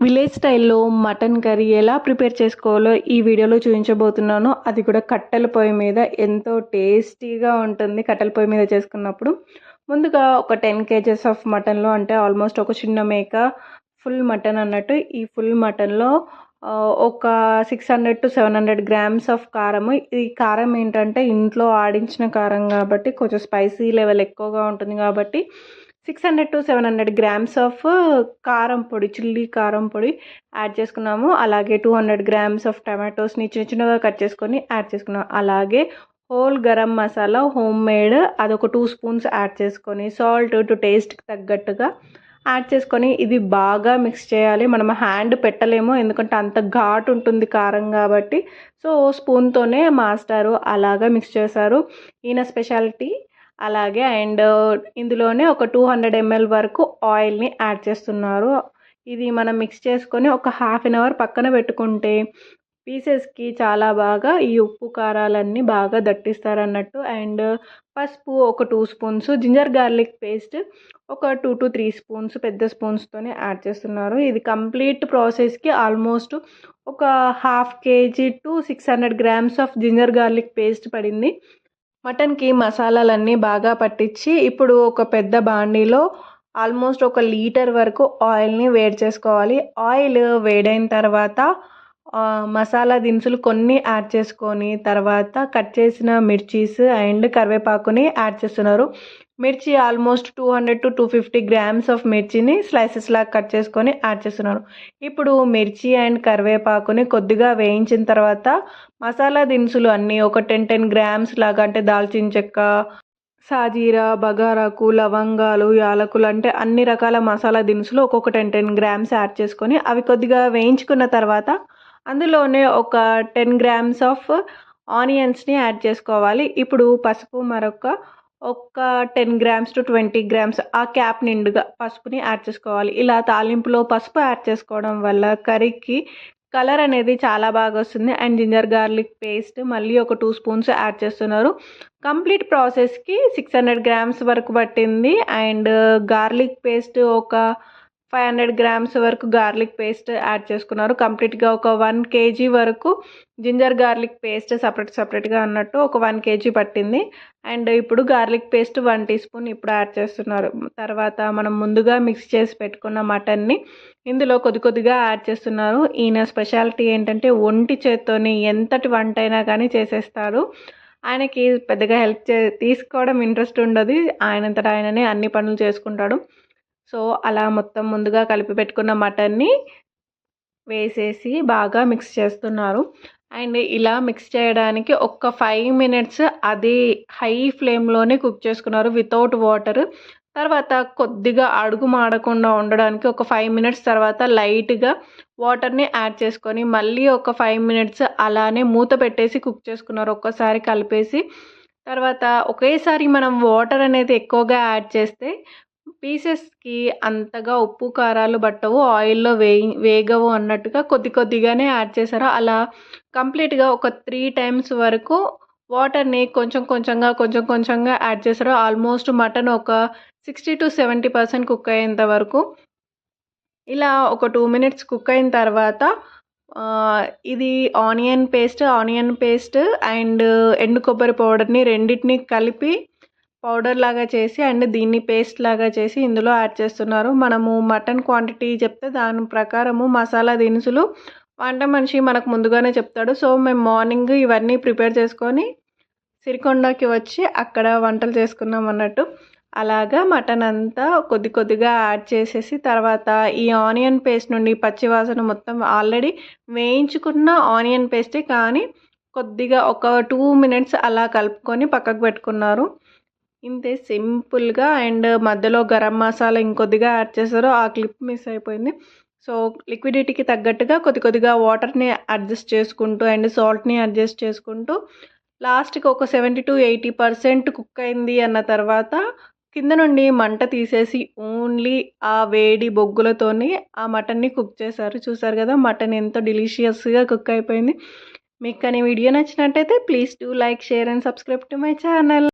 Village స్టైల్లో mutton curry ఎలా prepare చేసుకోవాలో ఈ వీడియోలో చూపించబోతున్నాను. అది కూడా కట్టెల పొయ్యి మీద ఎంతో టేస్టీగా ఉంటుంది. కట్టెల పొయ్యి మీద చేసుకున్నప్పుడు ముందుగా ఒక 10 kgs ఆఫ్ మటన్లో, అంటే ఆల్మోస్ట్ ఒక చిన్న మేక ఫుల్ మటన్ అన్నట్టు, ఈ ఫుల్ మటన్లో ఒక 600 to 700 grams ఆఫ్ కారము. ఈ కారం ఏంటంటే ఇంట్లో ఆడించిన కారం కాబట్టి కొంచెం స్పైసీ లెవెల్ ఎక్కువగా ఉంటుంది కాబట్టి 600 to 700 grams ఆఫ్ కారం పొడి, చిల్లీ కారం పొడి యాడ్ చేసుకున్నాము. అలాగే 200 grams ఆఫ్ టమాటోస్ని చిన్న చిన్నగా కట్ చేసుకొని యాడ్ చేసుకున్నాము. అలాగే whole garam masala home made అదొక 2 స్పూన్స్ యాడ్ చేసుకొని, సాల్ట్ టు టేస్ట్కి తగ్గట్టుగా యాడ్ చేసుకొని ఇది బాగా మిక్స్ చేయాలి. మనం హ్యాండ్ పెట్టలేము ఎందుకంటే అంత ఘాటు ఉంటుంది కారం కాబట్టి. సో స్పూన్తోనే మాస్టారు అలాగా మిక్స్ చేశారు, ఈయన స్పెషాలిటీ. అలాగే అండ్ ఇందులోనే ఒక 200 ml వరకు ఆయిల్ని యాడ్ చేస్తున్నారు. ఇది మనం మిక్స్ చేసుకొని ఒక హాఫ్ అన్ అవర్ పక్కన పెట్టుకుంటే పీసెస్కి చాలా బాగా ఈ ఉప్పు కారాలన్నీ బాగా దట్టిస్తారన్నట్టు. అండ్ పసుపు ఒక 2 స్పూన్స్, జింజర్ గార్లిక్ పేస్ట్ ఒక 2 to 3 స్పూన్స్ పెద్ద స్పూన్స్తోనే యాడ్ చేస్తున్నారు. ఇది కంప్లీట్ ప్రాసెస్కి ఆల్మోస్ట్ ఒక 1/2 kg to 600 grams of ginger garlic paste పడింది. మటన్కి మసాలాలన్నీ బాగా పట్టించి ఇప్పుడు ఒక పెద్ద బాండీలో ఆల్మోస్ట్ 1 లీటర్ వరకు ఆయిల్ని వేడి చేసుకోవాలి. ఆయిల్ వేడైన తర్వాత మసాలా దినుసులు కొన్ని యాడ్ చేసుకొని తర్వాత కట్ చేసిన మిర్చీస్ అండ్ కరివేపాకుని యాడ్ చేస్తున్నారు. మిర్చి ఆల్మోస్ట్ 200 to 250 grams ఆఫ్ మిర్చిని స్లైసెస్ లాగా కట్ చేసుకొని యాడ్ చేస్తున్నారు. ఇప్పుడు మిర్చి అండ్ కరివేపాకుని కొద్దిగా వేయించిన తర్వాత మసాలా దినుసులు అన్నీ ఒక 10 grams లాగా, అంటే దాల్చిన చెక్క, సాజీరా, బగారాకు, లవంగాలు, యాలకులు, అంటే అన్ని రకాల మసాలా దినుసులు ఒక్కొక్క 10 grams యాడ్ చేసుకొని అవి కొద్దిగా వేయించుకున్న తర్వాత అందులోనే ఒక 10 grams ఆఫ్ ఆనియన్స్ని యాడ్ చేసుకోవాలి. ఇప్పుడు పసుపు ఒక 10 grams to 20 grams ఆ క్యాప్ నిండుగా పసుపుని యాడ్ చేసుకోవాలి. ఇలా తాలింపులో పసుపు యాడ్ చేసుకోవడం వల్ల కర్రీకి కలర్ అనేది చాలా బాగా వస్తుంది. అండ్ జింజర్ గార్లిక్ పేస్ట్ మళ్ళీ ఒక 2 స్పూన్స్ యాడ్ చేస్తున్నారు. కంప్లీట్ ప్రాసెస్కి 600 grams వరకు పట్టింది. అండ్ గార్లిక్ పేస్ట్ ఒక 500 grams వరకు గార్లిక్ పేస్ట్ యాడ్ చేసుకున్నారు. కంప్లీట్గా ఒక 1 kg వరకు జింజర్ గార్లిక్ పేస్ట్ సపరేట్గా అన్నట్టు ఒక 1 kg పట్టింది. అండ్ ఇప్పుడు గార్లిక్ పేస్ట్ 1 teaspoon ఇప్పుడు యాడ్ చేస్తున్నారు. తర్వాత మనం ముందుగా మిక్స్ చేసి పెట్టుకున్న మటన్ని ఇందులో కొద్దిగా యాడ్ చేస్తున్నారు. ఈయన స్పెషాలిటీ ఏంటంటే ఒంటి చేత్తోని ఎంతటి వంట అయినా కానీ చేసేస్తాడు. ఆయనకి పెద్దగా హెల్ప్ తీసుకోవడం ఇంట్రెస్ట్ ఉండదు, ఆయనంతటా ఆయననే అన్ని పనులు చేసుకుంటాడు. సో అలా మొత్తం ముందుగా కలిపి పెట్టుకున్న మటన్ని వేసేసి బాగా మిక్స్ చేస్తున్నారు. అండ్ ఇలా మిక్స్ చేయడానికి ఒక 5 minutes అది హై ఫ్లేమ్లోనే కుక్ చేసుకున్నారు వితౌట్ వాటర్. తర్వాత కొద్దిగా అడుగు మాడకుండా ఉండడానికి ఒక 5 minutes తర్వాత లైట్గా వాటర్ని యాడ్ చేసుకొని మళ్ళీ ఒక 5 minutes అలానే మూత పెట్టేసి కుక్ చేసుకున్నారు. ఒక్కసారి కలిపేసి తర్వాత ఒకేసారి మనం వాటర్ అనేది ఎక్కువగా యాడ్ చేస్తే పీసెస్కి అంతగా ఉప్పు కారాలు పట్టవు, ఆయిల్లో వేగవు అన్నట్టుగా కొద్దిగానే యాడ్ చేశారు. అలా కంప్లీట్గా ఒక 3 times వరకు వాటర్ని కొంచెం కొంచెంగా యాడ్ చేశారు. ఆల్మోస్ట్ మటన్ ఒక 60 to 70% కుక్ అయ్యేంత వరకు. ఇలా ఒక 2 minutes కుక్ అయిన తర్వాత ఇది ఆనియన్ పేస్ట్ అండ్ ఎండు కొబ్బరి పౌడర్ని రెండింటిని కలిపి పౌడర్ లాగా చేసి అండ్ దీన్ని పేస్ట్ లాగా చేసి ఇందులో యాడ్ చేస్తున్నారు. మనము మటన్ క్వాంటిటీ చెప్తే దాని ప్రకారము మసాలా దినుసులు వంట మనిషి మనకు ముందుగానే చెప్తాడు. సో మేము మార్నింగ్ ఇవన్నీ ప్రిపేర్ చేసుకొని సిరికొండకి వచ్చి అక్కడ వంటలు చేసుకున్నాం అన్నట్టు. అలాగా మటన్ అంతా కొద్దిగా యాడ్ చేసేసి తర్వాత ఈ ఆనియన్ పేస్ట్ నుండి పచ్చివాసన మొత్తం ఆల్రెడీ వేయించుకున్న ఆనియన్ పేస్టే కానీ కొద్దిగా ఒక 2 minutes అలా కలుపుకొని పక్కకు పెట్టుకున్నారు. ఇంతే సింపుల్గా. అండ్ మధ్యలో గరం మసాలా ఇంకొద్దిగా యాడ్ చేశారు, ఆ క్లిప్ మిస్ అయిపోయింది. సో లిక్విడిటీకి తగ్గట్టుగా కొద్దిగా వాటర్ని అడ్జస్ట్ చేసుకుంటూ అండ్ సాల్ట్ని అడ్జస్ట్ చేసుకుంటూ లాస్ట్కి ఒక 70 to 80% కుక్ అయింది అన్న తర్వాత కింద నుండి మంట తీసేసి ఓన్లీ ఆ వేడి బొగ్గులతోని ఆ మటన్ని కుక్ చేశారు. చూసారు కదా మటన్ ఎంతో డెలిషియస్గా కుక్ అయిపోయింది. మీకు కానీ వీడియో నచ్చినట్టయితే please do like, share and subscribe to my channel.